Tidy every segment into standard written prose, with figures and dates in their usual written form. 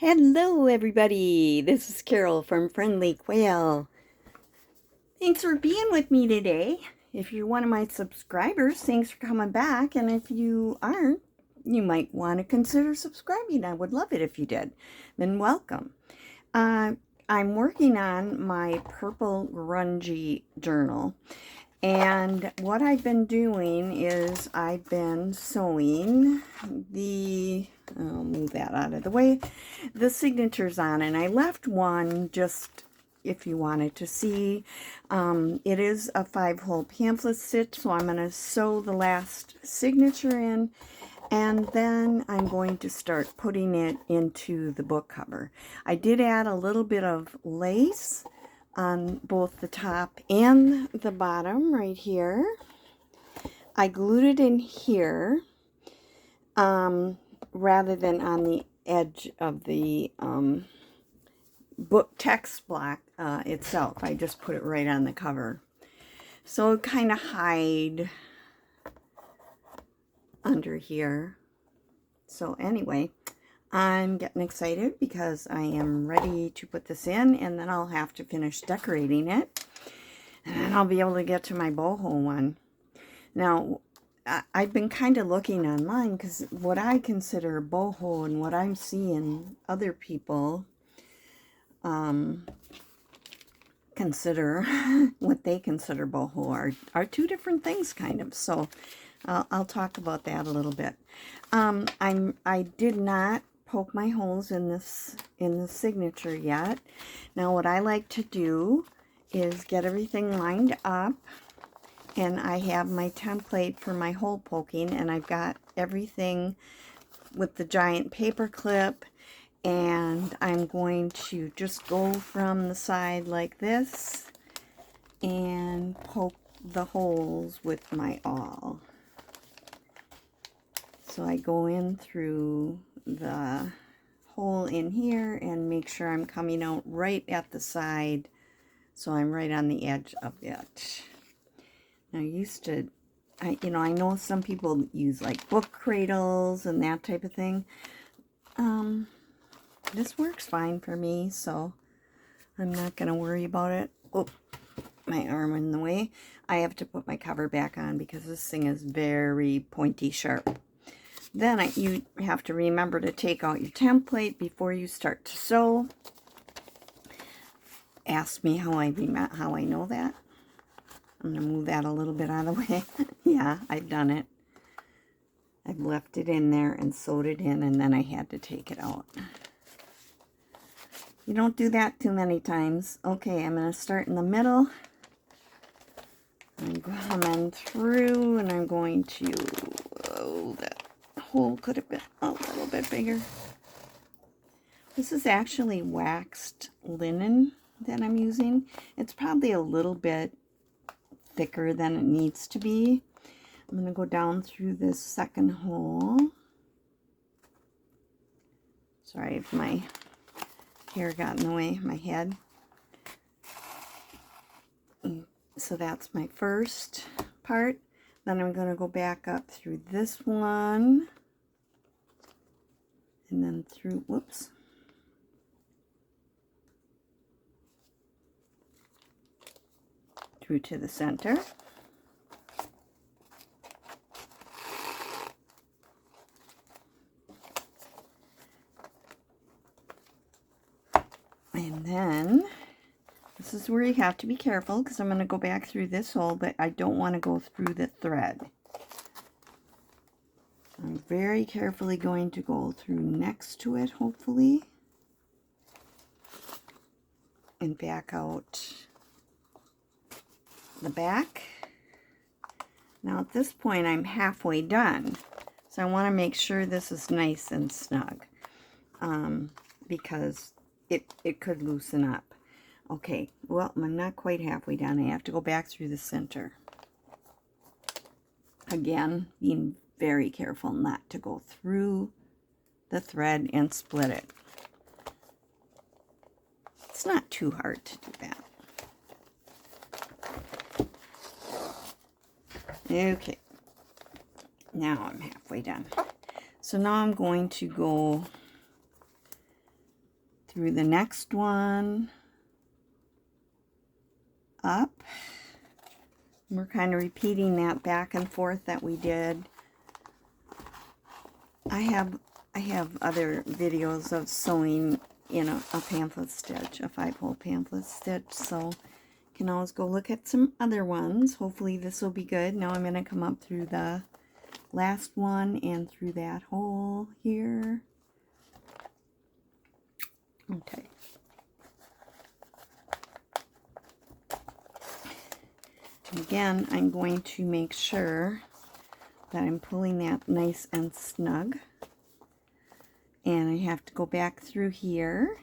Hello, everybody. This is Carol from Friendly Quail. Thanks for being with me today. If you're one of my subscribers, thanks for coming back. And if you aren't, you might want to consider subscribing. I would love it if you did. Then welcome. I'm working on my Purple Grungy journal. And what I've been doing is I've been sewing I'll move that out of the way, the signatures on, and I left one just if you wanted to see. It is a 5-hole pamphlet stitch, so I'm going to sew the last signature in, and then I'm going to start putting it into the book cover. I did add a little bit of lace on both the top and the bottom right here. I glued it in here rather than on the edge of the book text block itself. I just put it right on the cover. So it kind of hide under here. So anyway, I'm getting excited because I am ready to put this in, and then I'll have to finish decorating it, and then I'll be able to get to my boho one. Now, I've been kind of looking online because what I consider boho and what I'm seeing other people consider what they consider boho are two different things, kind of. So I'll talk about that a little bit. I did not poke my holes in the signature yet. Now what I like to do is get everything lined up, and I have my template for my hole poking, and I've got everything with the giant paper clip, and I'm going to just go from the side like this and poke the holes with my awl. So I go in through the hole in here and make sure I'm coming out right at the side, so I'm right on the edge of it. Now, I know some people use like book cradles and that type of thing. This works fine for me, so I'm not going to worry about it. Oh, my arm in the way. I have to put my cover back on because this thing is very pointy sharp. Then you have to remember to take out your template before you start to sew. Ask me how I know that. I'm going to move that a little bit out of the way. Yeah, I've done it. I've left it in there and sewed it in, and then I had to take it out. You don't do that too many times. Okay, I'm going to start in the middle. I'm coming through, and I'm going to... Oh, that hole could have been a little bit bigger. This is actually waxed linen that I'm using. It's probably a little bit thicker than it needs to be. I'm going to go down through this second hole. Sorry if my hair got in the way, my head. So that's my first part. Then I'm going to go back up through this one. And then through, whoops. Through to the center. And then, this is where you have to be careful because I'm going to go back through this hole, but I don't want to go through the thread. I'm very carefully going to go through next to it, hopefully, and back out the back. Now at this point I'm halfway done, so I want to make sure this is nice and snug because it could loosen up. Okay, well, I'm not quite halfway done. I have to go back through the center. Again, being very careful not to go through the thread and split it. It's not too hard to do that. Okay, now I'm halfway done. So now I'm going to go through the next one, up. We're kind of repeating that back and forth that we did. I have other videos of sewing in a pamphlet stitch, a 5-hole pamphlet stitch, so you can always go look at some other ones. Hopefully this will be good. Now I'm going to come up through the last one and through that hole here. Okay. Again, I'm going to make sure that I'm pulling that nice and snug. And I have to go back through here,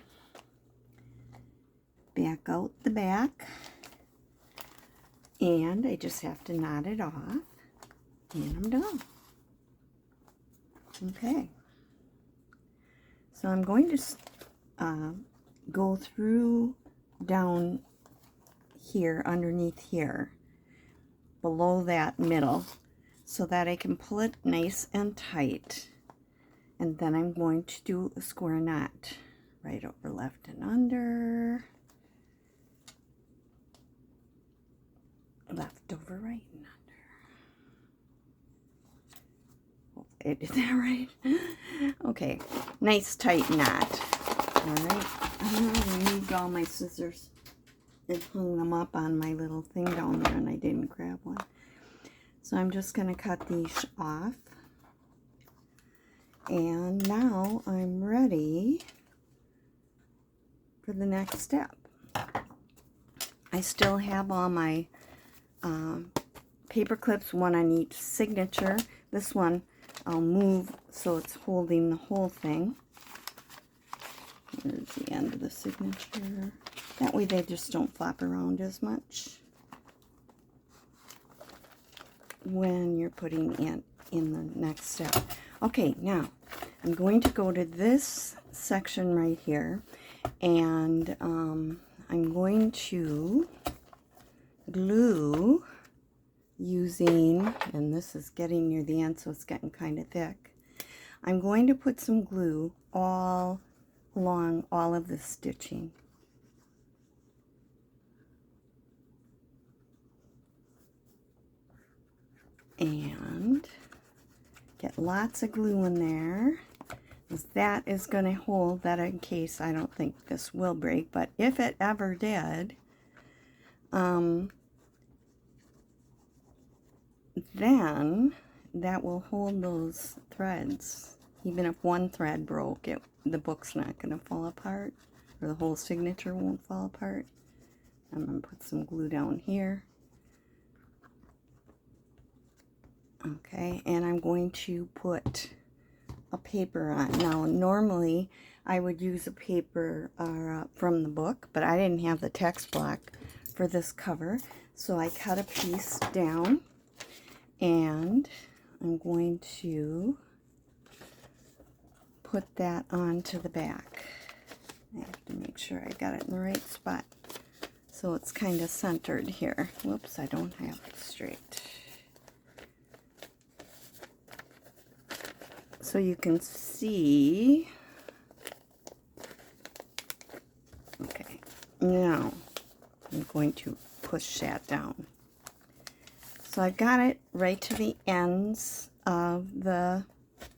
back out the back, and I just have to knot it off, and I'm done. Okay. So I'm going to go through down here, underneath here, below that middle, so that I can pull it nice and tight. And then I'm going to do a square knot right over left and under, left over right and under. I did that right. Okay, nice tight knot. All right, I removed all my scissors and hung them up on my little thing down there, and I didn't grab one. So I'm just going to cut these off. And now I'm ready for the next step. I still have all my paper clips, one on each signature. This one I'll move so it's holding the whole thing. Here's the end of the signature. That way they just don't flop around as much when you're putting it in the next step. Okay, now I'm going to go to this section right here, and I'm going to glue using, and this is getting near the end, so it's getting kind of thick. I'm going to put some glue all along all of the stitching. And get lots of glue in there, because that is going to hold that in case. I don't think this will break, but if it ever did, then that will hold those threads. Even if one thread broke, the book's not going to fall apart, or the whole signature won't fall apart. I'm going to put some glue down here. Okay, and I'm going to put a paper on. Now, normally I would use a paper from the book, but I didn't have the text block for this cover, so I cut a piece down, and I'm going to put that onto the back. I have to make sure I got it in the right spot, so it's kind of centered here. Whoops, I don't have it straight. So you can see. Okay, now I'm going to push that down. So I've got it right to the ends of the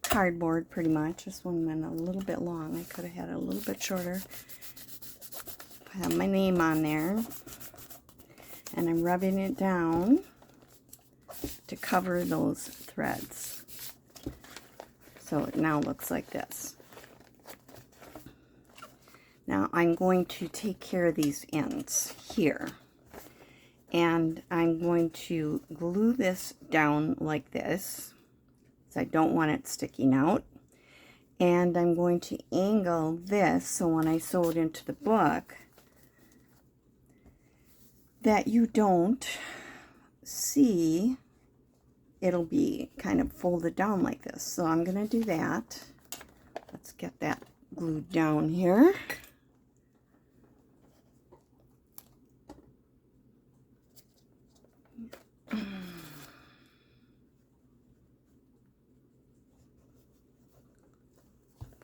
cardboard pretty much. This one went a little bit long. I could have had it a little bit shorter. I have my name on there, and I'm rubbing it down to cover those threads. So it now looks like this. Now I'm going to take care of these ends here. And I'm going to glue this down like this, because I don't want it sticking out. And I'm going to angle this so when I sew it into the book, that you don't see, it'll be kind of folded down like this. So I'm going to do that. Let's get that glued down here.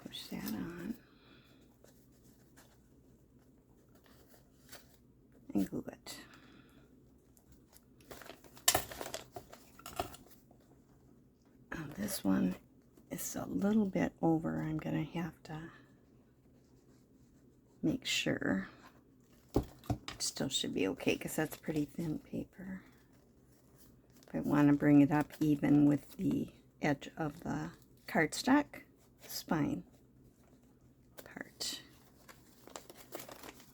Push that on. and glue it. This one is a little bit over. I'm going to have to make sure. It still should be okay because that's pretty thin paper. If I want to bring it up even with the edge of the cardstock spine part.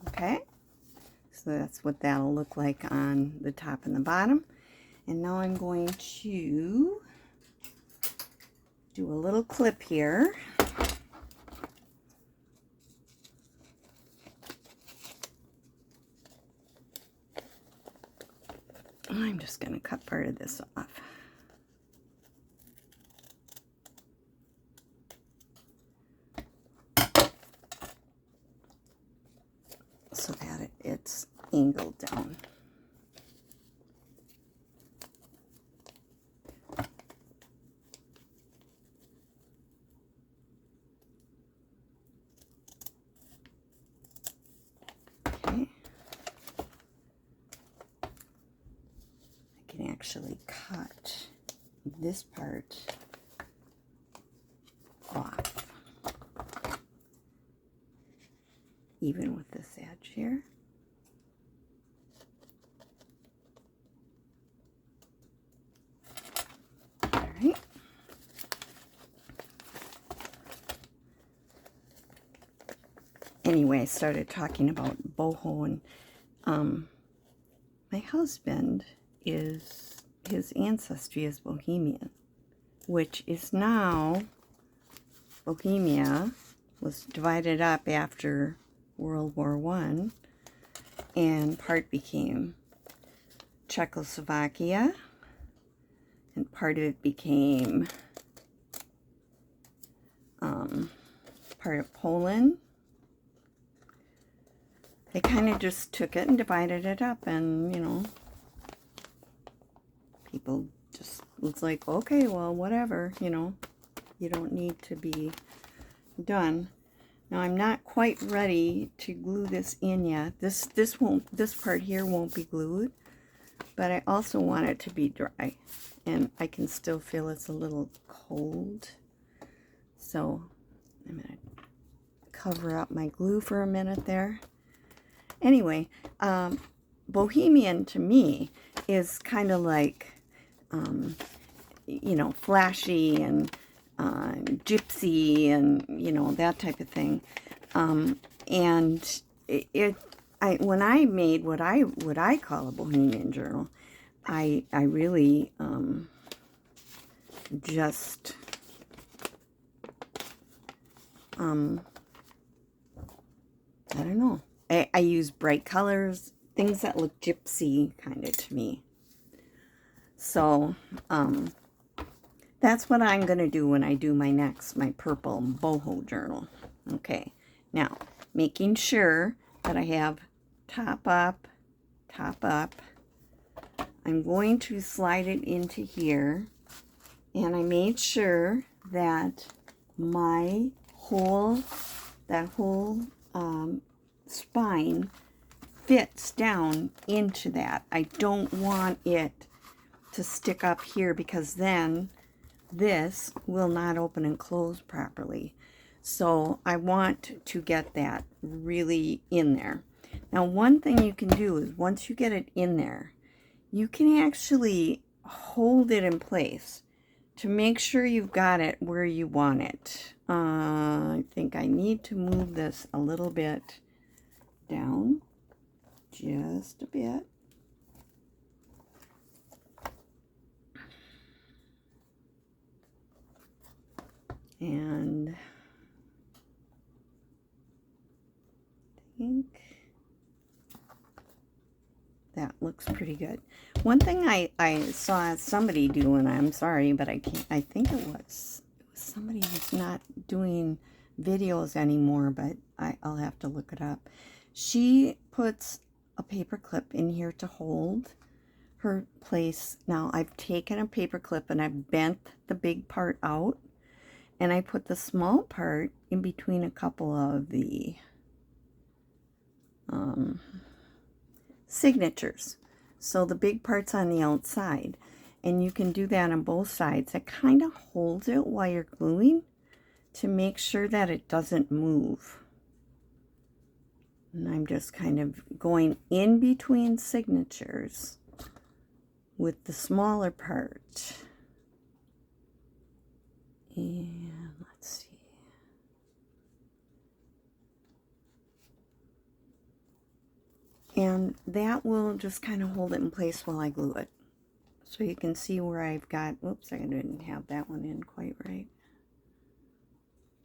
Okay, so that's what that'll look like on the top and the bottom. And now I'm going to do a little clip here. I'm just going to cut part of this off. So that it's angled down. Okay. I can actually cut this part off, even with this edge here. All right. Anyway, I started talking about boho, and my husband his ancestry is Bohemian, which is now, Bohemia was divided up after World War I, and part became Czechoslovakia, and part of it became part of Poland. They kind of just took it and divided it up, and, you know, people just was like, okay, well, whatever, you know, you don't need to be done. Now, I'm not quite ready to glue this in yet. This part here won't be glued, but I also want it to be dry, and I can still feel it's a little cold. So I'm going to cover up my glue for a minute there. Anyway, Bohemian to me is kind of like, you know, flashy and gypsy and, you know, that type of thing. And when I made what I call a Bohemian journal, I really just I don't know. I use bright colors, things that look gypsy kind of to me. So, that's what I'm going to do when I do my purple boho journal. Okay, now, making sure that I have top up. I'm going to slide it into here, and I made sure that my whole spine fits down into that. I don't want it to stick up here, because then this will not open and close properly. So I want to get that really in there. Now, one thing you can do is, once you get it in there, you can actually hold it in place to make sure you've got it where you want it. I think I need to move this a little bit down, just a bit. And I think that looks pretty good. One thing I saw somebody do, and I'm sorry, but I think it was somebody who's not doing videos anymore, but I'll have to look it up. She puts a paper clip in here to hold her place. Now, I've taken a paper clip and I've bent the big part out, and I put the small part in between a couple of the signatures. So the big part's on the outside. And you can do that on both sides. It kind of holds it while you're gluing to make sure that it doesn't move. And I'm just kind of going in between signatures with the smaller part. And let's see. And that will just kind of hold it in place while I glue it. So you can see where I've got, whoops, I didn't have that one in quite right.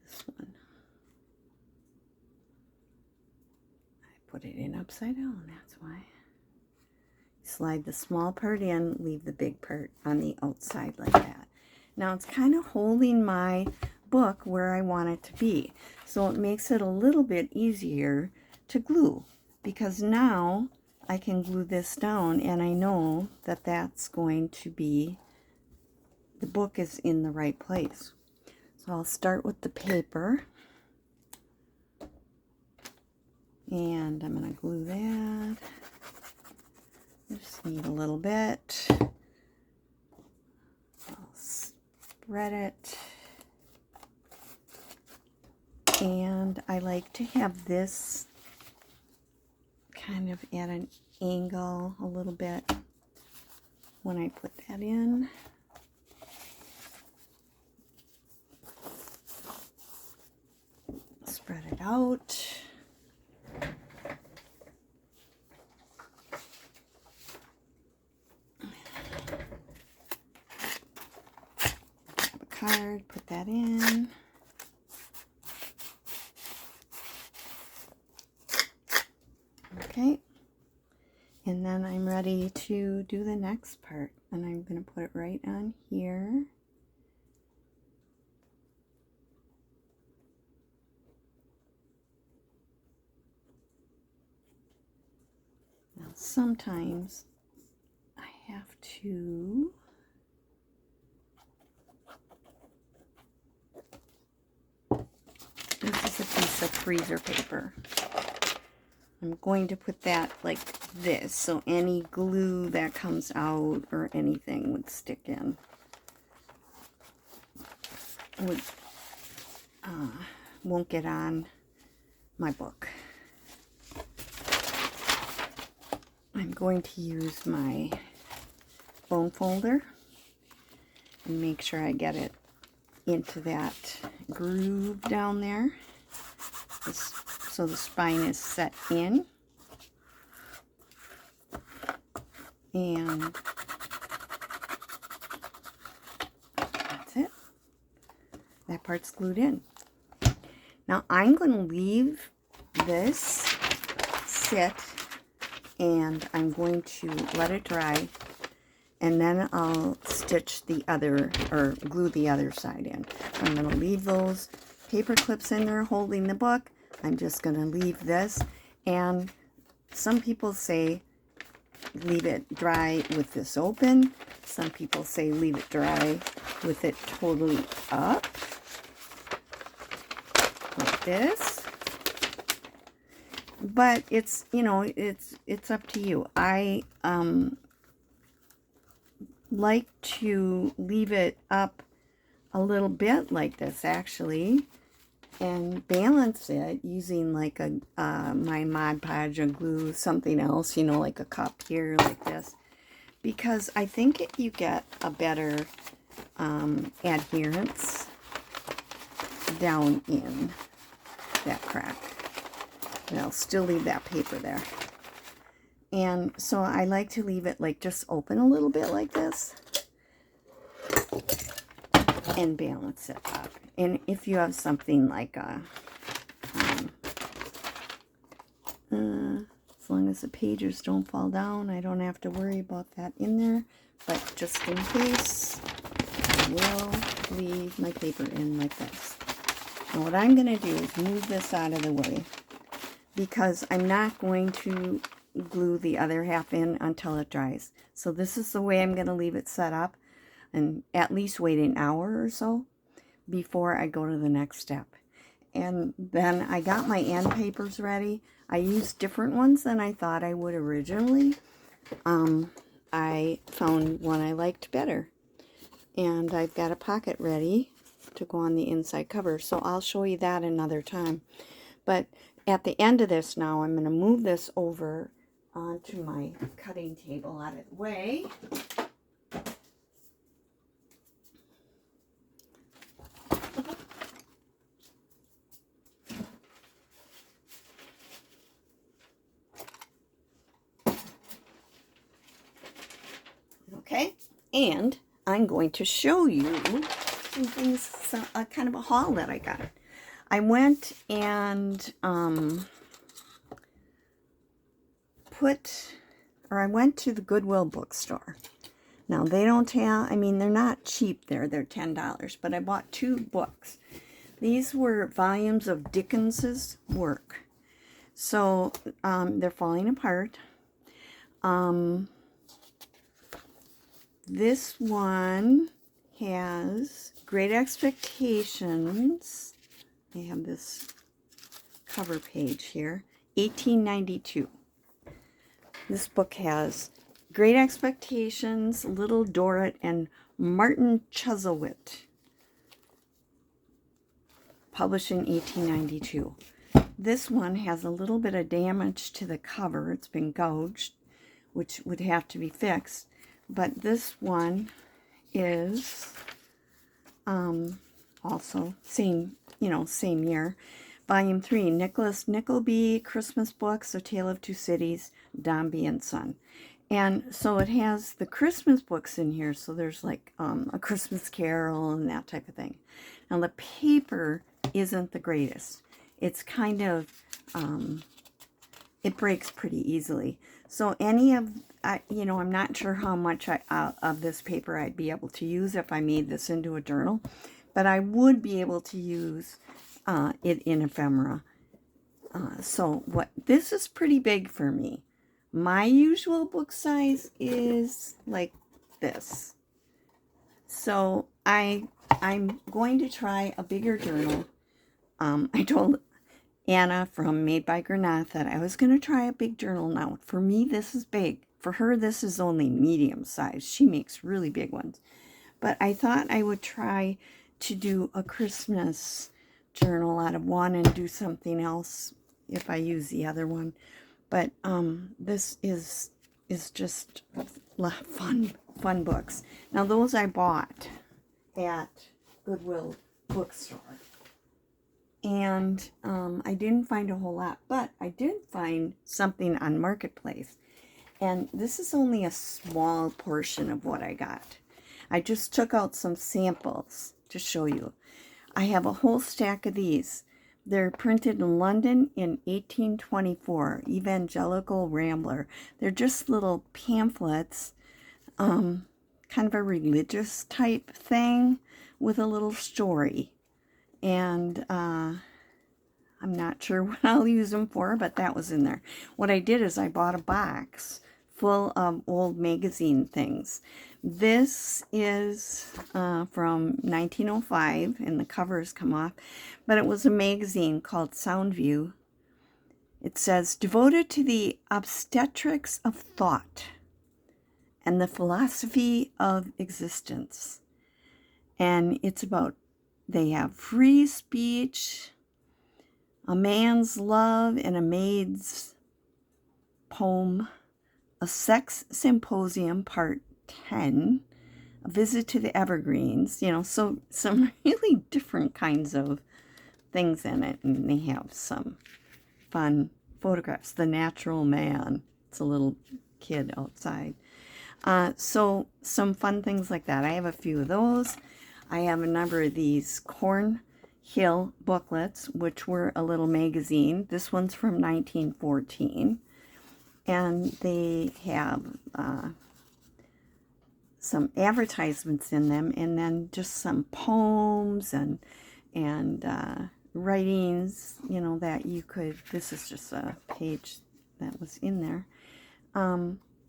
This one. I put it in upside down, that's why. Slide the small part in, leave the big part on the outside like that. Now it's kind of holding my book where I want it to be. So it makes it a little bit easier to glue, because now I can glue this down and I know that that's going to be, the book is in the right place. So I'll start with the paper. And I'm going to glue that. Just need a little bit. I'll spread it. And I like to have this kind of at an angle a little bit when I put that in. Spread it out. Grab a card, put that in. Okay, and then I'm ready to do the next part, and I'm going to put it right on here. Now sometimes I have to this is a piece of freezer paper. I'm going to put that like this, so any glue that comes out or anything would stick in. Won't get on my book. I'm going to use my bone folder and make sure I get it into that groove down there. So the spine is set in, and that's it. That part's glued in. Now I'm going to leave this sit, and I'm going to let it dry, and then I'll stitch the other, or glue the other side in. I'm going to leave those paper clips in there holding the book. I'm just going to leave this, and some people say leave it dry with this open. Some people say leave it dry with it totally up, like this. But it's, you know, it's up to you. I like to leave it up a little bit like this, actually, and balance it using like a my Mod Podge or glue, something else, you know, like a cup here like this, because I think you get a better adherence down in that crack. And I'll still leave that paper there. And so I like to leave it like just open a little bit like this and balance it up. And if you have something like a as long as the pages don't fall down, I don't have to worry about that in there. But just in case, I will leave my paper in like this. And what I'm going to do is move this out of the way, because I'm not going to glue the other half in until it dries. So this is the way I'm going to leave it set up, and at least wait an hour or so before I go to the next step. And then I got my end papers ready. I used different ones than I thought I would originally. I found one I liked better. And I've got a pocket ready to go on the inside cover. So I'll show you that another time. But at the end of this now, I'm going to move this over onto my cutting table out of the way. Okay, and I'm going to show you some things, kind of a haul that I got. I went and I went to the Goodwill bookstore. Now they don't have, I mean, they're not cheap there, they're $10, but I bought 2 books. These were volumes of Dickens's work. So they're falling apart. This one has Great Expectations. They have this cover page here, 1892. This book has Great Expectations, Little Dorrit, and Martin Chuzzlewit, published in 1892. This one has a little bit of damage to the cover. It's been gouged, which would have to be fixed. But this one is also same year. Volume 3, Nicholas Nickleby, Christmas Books, A Tale of Two Cities, Dombey and Son. And so it has the Christmas books in here. So there's like A Christmas Carol and that type of thing. Now the paper isn't the greatest. It's kind of, it breaks pretty easily. So any of, I'm not sure how much of this paper I'd be able to use if I made this into a journal. But I would be able to use it in ephemera. So this is pretty big for me. My usual book size is like this. So I'm going to try a bigger journal. I told Anna from Made by Granat that I was going to try a big journal. Now, for me, this is big. For her, this is only medium size. She makes really big ones. But I thought I would try to do a Christmas journal out of one and do something else if I use the other one. But this is just fun books. Now, those I bought at Goodwill Bookstore. And I didn't find a whole lot, but I did find something on Marketplace. And this is only a small portion of what I got. I just took out some samples to show you. I have a whole stack of these. They're printed in London in 1824, Evangelical Rambler. They're just little pamphlets, kind of a religious type thing with a little story. And I'm not sure what I'll use them for, but that was in there. What I did is I bought a box full of old magazine things. This is from 1905, and the covers come off, but it was a magazine called Soundview. It says, devoted to the obstetrics of thought and the philosophy of existence. And it's about, they have free speech, a man's love and a maid's poem, a sex symposium part 10, a visit to the Evergreens, so some really different kinds of things in it. And they have some fun photographs. The Natural Man, it's a little kid outside. So some fun things like that. I have a few of those. I have a number of these Cornhill booklets, which were a little magazine. This one's from 1914. And they have some advertisements in them, and then just some poems and writings, that you could, this is just a page that was in there.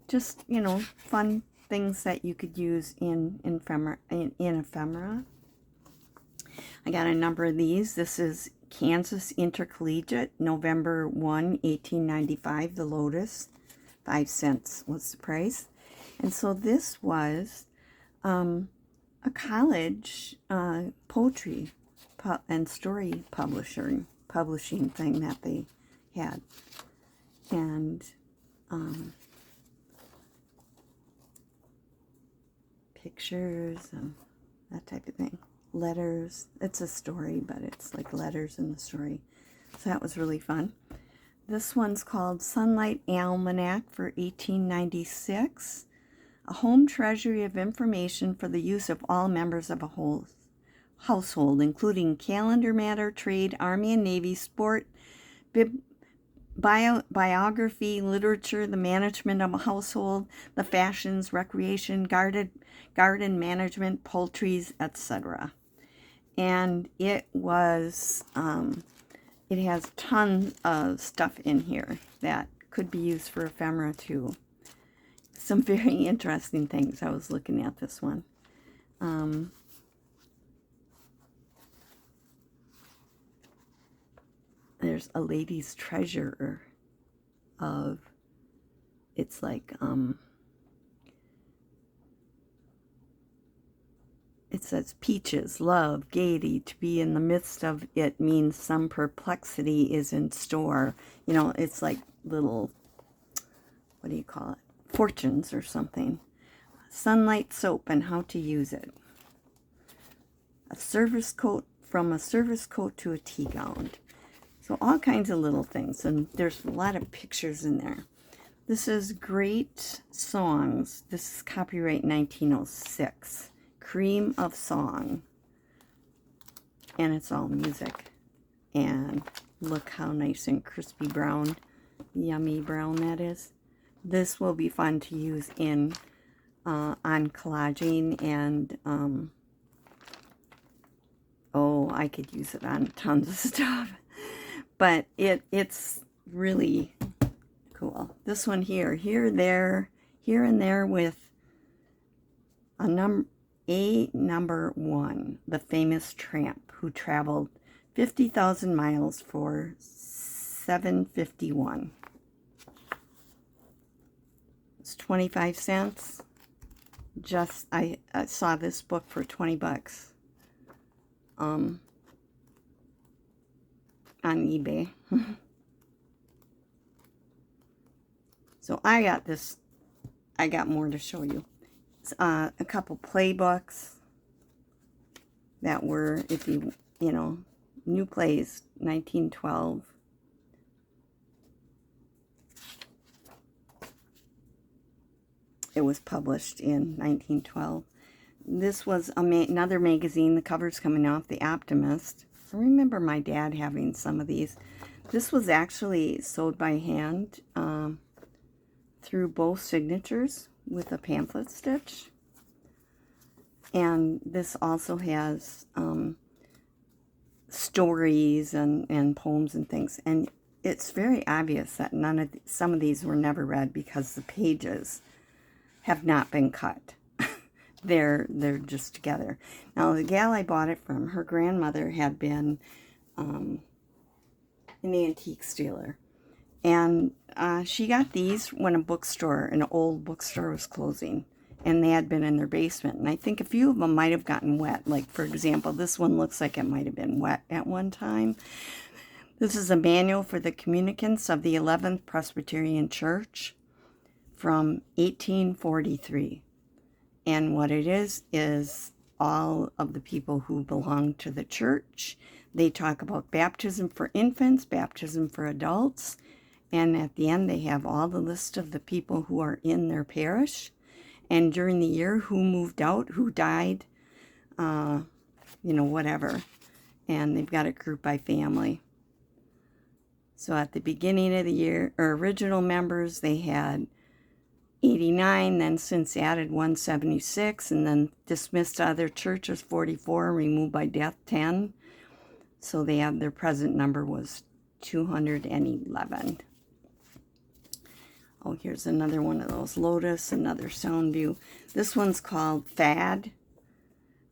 Just, fun things that you could use in ephemera. I got a number of these. This is Kansas Intercollegiate, November 1, 1895, the Lotus, 5 cents was the price. And so this was a college poetry and story publishing thing that they had. And pictures and that type of thing. Letters. It's a story, but it's like letters in the story. So that was really fun. This one's called Sunlight Almanac for 1896. A home treasury of information for the use of all members of a whole household, including calendar matter, trade, Army and Navy, sport, biography, literature, the management of a household, the fashions, recreation, garden management, poultries, etc. And it was, it has tons of stuff in here that could be used for ephemera too. Some very interesting things. I was looking at this one. There's a lady's treasure of, it's like, it says peaches, love, gaiety, to be in the midst of it means some perplexity is in store. You know, it's like little, what do you call it? Fortunes or something. Sunlight soap and how to use it. A service coat, from a service coat to a tea gown. So all kinds of little things, and there's a lot of pictures in there. This is Great Songs. This is copyright 1906. Cream of Song. And it's all music. And look how nice and crispy brown, yummy brown that is. This will be fun to use in on collaging, and oh, I could use it on tons of stuff. But it's really cool. This one here, here and there with a number one, the famous tramp who traveled 50,000 miles for $7.51. It's 25 cents. Just I saw this book for 20 bucks. On eBay. So I got this. I got more to show you. It's, a couple playbooks that were, if you know, new plays, 1912. It was published in 1912. This was another magazine. The cover's coming off, The Optimist. I remember my dad having some of these. This was actually sewed by hand through both signatures with a pamphlet stitch. And this also has stories and poems and things. And it's very obvious that some of these were never read because the pages have not been cut. They're just together. Now, the gal I bought it from, her grandmother had been an antique dealer. And she got these when an old bookstore was closing. And they had been in their basement. And I think a few of them might have gotten wet. Like, for example, this one looks like it might have been wet at one time. This is a manual for the communicants of the 11th Presbyterian Church from 1843. And what it is all of the people who belong to the church. They talk about baptism for infants, baptism for adults, and at the end they have all the list of the people who are in their parish, and during the year who moved out, who died, you know, whatever. And they've got it grouped by family. So at the beginning of the year, or original members, they had 89, then since added 176, and then dismissed to other churches 44, removed by death 10. So they have, their present number was 211. Oh, here's another one of those Lotus, another Soundview. This one's called Fad.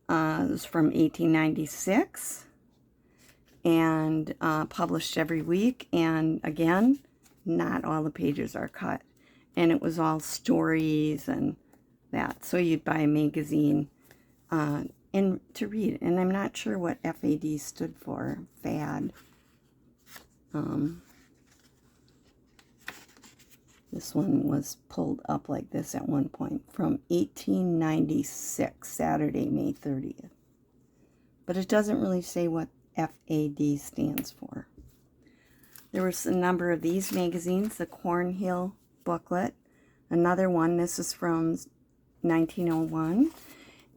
It's from 1896. and published every week. And again, not all the pages are cut. And it was all stories and that. So you'd buy a magazine and to read. And I'm not sure what FAD stood for. Fad. This one was pulled up like this at one point from 1896, Saturday, May 30th. But it doesn't really say what FAD stands for. There was a number of these magazines, the Cornhill booklet, another one, this is from 1901,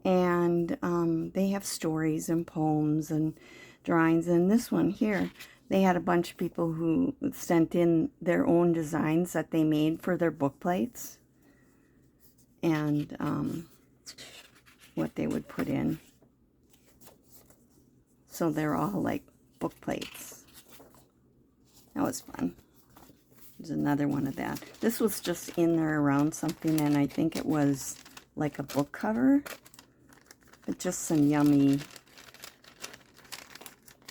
and they have stories and poems and drawings. And this one here, they had a bunch of people who sent in their own designs that they made for their book plates, and what they would put in. So they're all like book plates. That was fun. There's another one of that. This was just in there around something, and I think it was like a book cover, but just some yummy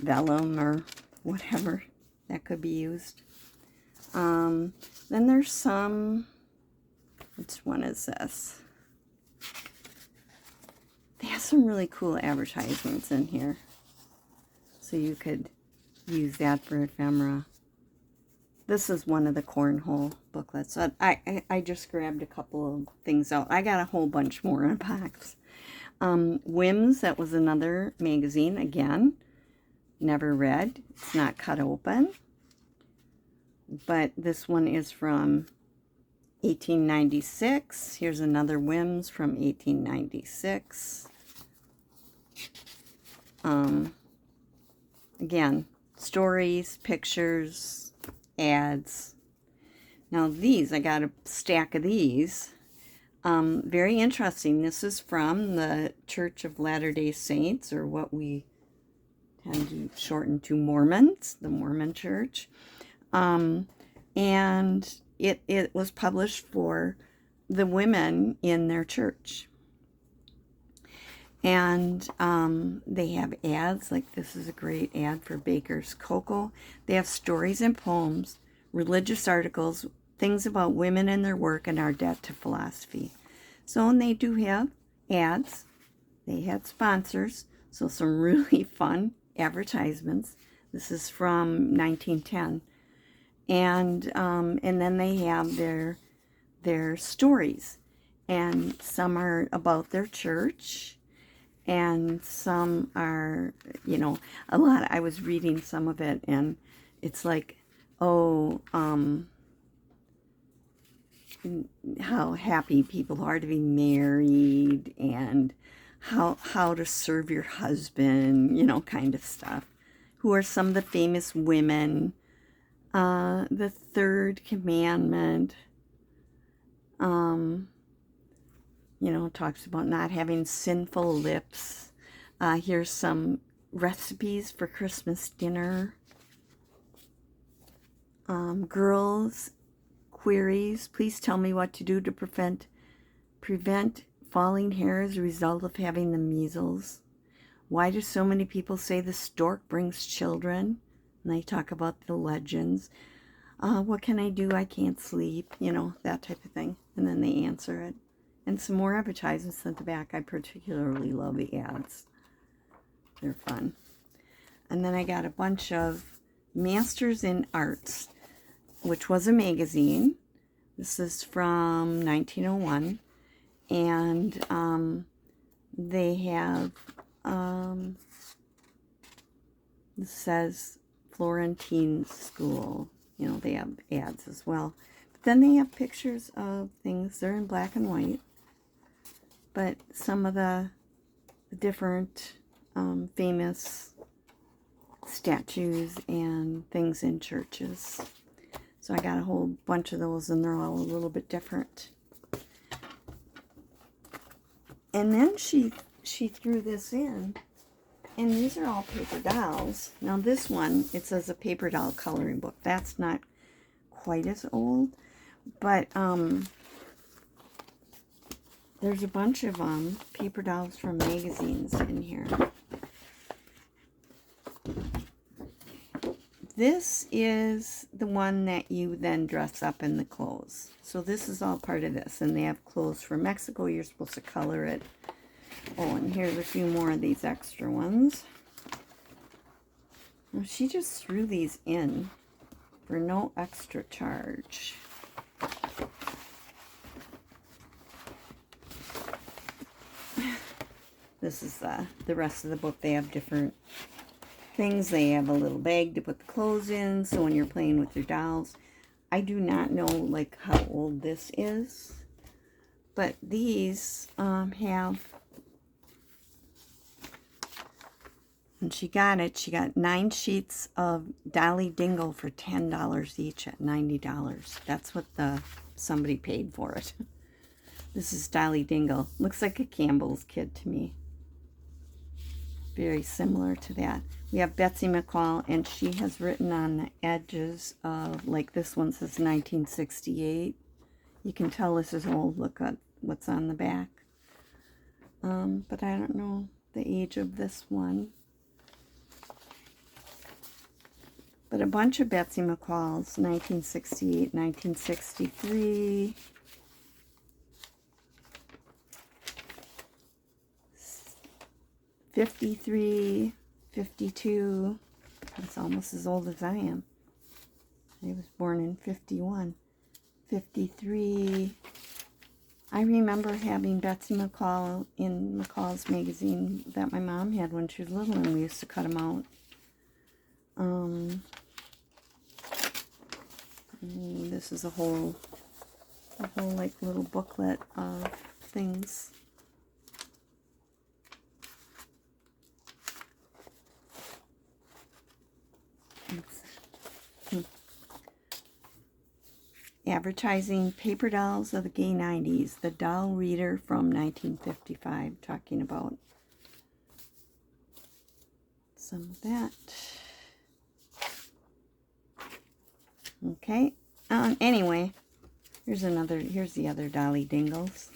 vellum or whatever that could be used. Then there's some, which one is this? They have some really cool advertisements in here, so you could use that for ephemera. This is one of the cornhole booklets. So I just grabbed a couple of things out. I got a whole bunch more in a box. Whims, that was another magazine. Again, never read. It's not cut open. But this one is from 1896. Here's another Whims from 1896. Again, stories, pictures, ads. Now these, I got a stack of these. Very interesting. This is from the Church of Latter-day Saints, or what we tend to shorten to Mormons, the Mormon Church. And it was published for the women in their church. And they have ads, like this is a great ad for Baker's Cocoa. They have stories and poems, religious articles, things about women and their work, and our debt to philosophy. So, and they do have ads. They had sponsors, so some really fun advertisements. This is from 1910. And then they have their stories. And some are about their church. And some are, you know, a lot. I was reading some of it, and it's like, oh, how happy people are to be married, and how to serve your husband, you know, kind of stuff. Who are some of the famous women? The third commandment. You know, talks about not having sinful lips. Here's some recipes for Christmas dinner. Girls, queries. Please tell me what to do to prevent falling hair as a result of having the measles. Why do so many people say the stork brings children? And they talk about the legends. What can I do? I can't sleep. You know, that type of thing. And then they answer it. And some more advertisements at the back. I particularly love the ads. They're fun. And then I got a bunch of Masters in Arts, which was a magazine. This is from 1901. And they have, this says Florentine School. You know, they have ads as well. But then they have pictures of things. They're in black and white. But some of the different famous statues and things in churches. So I got a whole bunch of those, and they're all a little bit different. And then she threw this in, and these are all paper dolls. Now this one, it says a paper doll coloring book. That's not quite as old, but there's a bunch of paper dolls from magazines in here. this is the one that you then dress up in the clothes. So this is all part of this. And they have clothes for Mexico. You're supposed to color it. Oh, and here's a few more of these extra ones. Well, she just threw these in for no extra charge. This is the rest of the book. They have different things. They have a little bag to put the clothes in, so when you're playing with your dolls. I do not know like how old this is, but these have, and she got 9 sheets of Dolly Dingle for $10 each at $90. That's what somebody paid for it. This is Dolly Dingle. Looks like a Campbell's kid to me. Very similar to that. We have Betsy McCall, and she has written on the edges of, like this one says 1968. You can tell this is old. Look at what's on the back. But I don't know the age of this one. But a bunch of Betsy McCalls, 1968, 1963. 53, 52. That's almost as old as I am. I was born in 51. 53. I remember having Betsy McCall in McCall's magazine that my mom had when she was little, and we used to cut them out. This is a whole like little booklet of things. Advertising Paper Dolls of the Gay 90s, the Doll Reader from 1955, talking about some of that. Okay, anyway, here's the other Dolly Dingles.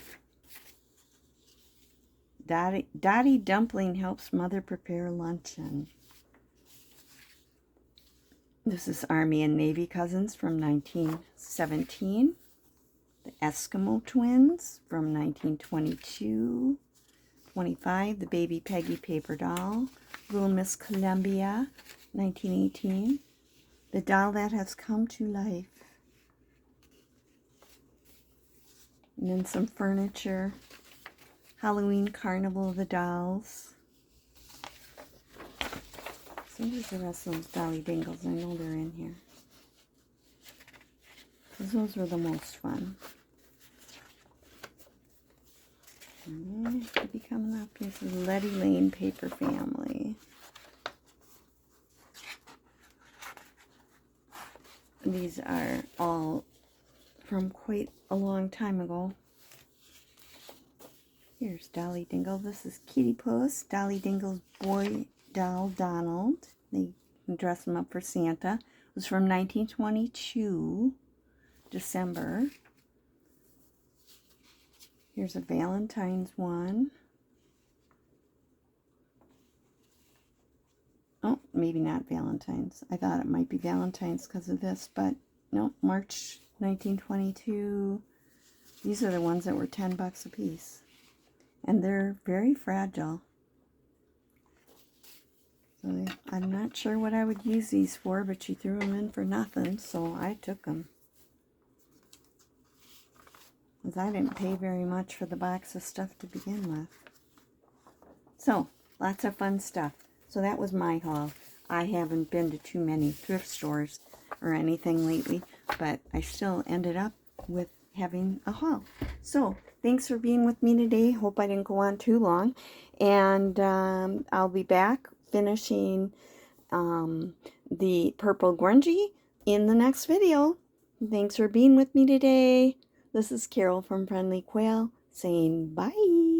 Dottie Dumpling helps mother prepare luncheon. This is Army and Navy Cousins from 1917. The Eskimo Twins from 1922. 25, the Baby Peggy Paper Doll. Little Miss Columbia, 1918. The Doll That Has Come to Life. And then some furniture. Halloween Carnival of the Dolls. So here's the rest of those Dolly Dingles. I know they're in here. Because those were the most fun. And should be coming up. Here's the Letty Lane Paper Family. These are all from quite a long time ago. Here's Dolly Dingle. This is Kitty Puss. Dolly Dingle's boy doll Donald. They dress him up for Santa. It was from 1922, December. Here's a Valentine's one. Oh, maybe not Valentine's. I thought it might be Valentine's because of this, but no, March 1922. These are the ones that were 10 bucks a piece. And they're very fragile. So I'm not sure what I would use these for, but she threw them in for nothing, so I took them. Because I didn't pay very much for the box of stuff to begin with. So, lots of fun stuff. So that was my haul. I haven't been to too many thrift stores or anything lately, but I still ended up with having a haul. So, thanks for being with me today. Hope I didn't go on too long. And I'll be back finishing the Purple Grungy in the next video. Thanks for being with me today. This is Carol from Friendly Quail saying bye.